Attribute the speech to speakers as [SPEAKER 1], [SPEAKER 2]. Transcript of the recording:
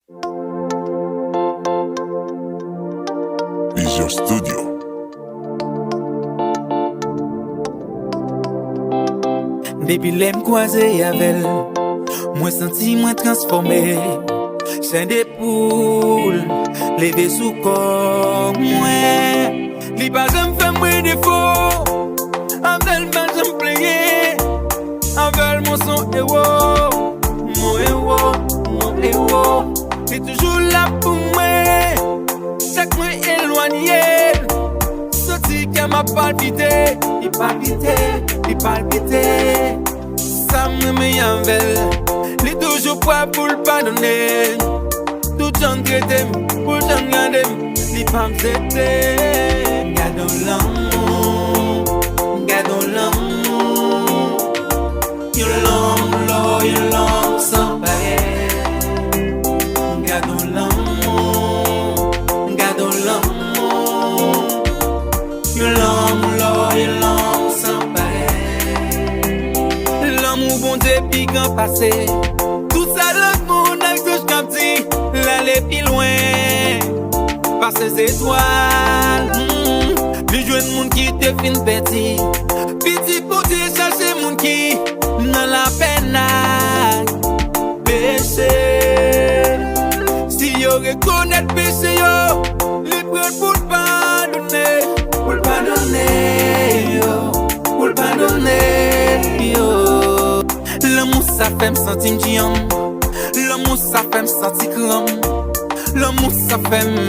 [SPEAKER 1] Visual Studio.
[SPEAKER 2] Depuis l'aime croisé avec moi senti moins transformé. Chaîne des poules, levé sous corps, moi. Li pas jamais fait moi défaut. Avec pas jamais plié. Avec mon son héros. Mon héros, mon héros. C'est toujours là pour moi. Chaque mois éloigné. Sorti qu'elle m'a palpité. Il palpité, il palpité. Ça me met en veille. Il est toujours prêt pour le pardonner. Tout le temps traité, pour le temps garder. Il pas m'aider. Gardons l'amour, gardons l'amour. You long, Lord, you long, sans pareil. Gardons l'amour, gardons l'amour. You long, Lord, you long, sans pareil. L'amour bon depuis quand passé. Tout ça le monde avec ce que je dis. L'aller plus loin. Par ces étoiles. Les jeunes monde qui te fin petit. Petit pour te chercher monde qui. Dans la peine. Péché. Si yo reconnaît péché yo. Les prêts pour le pardonner. Pour le pardonner yo. Pour le pardonner yo. L'amour ça fait me sentir j'aime. L'amour ça fait me sentir comme. L'amour ça fait me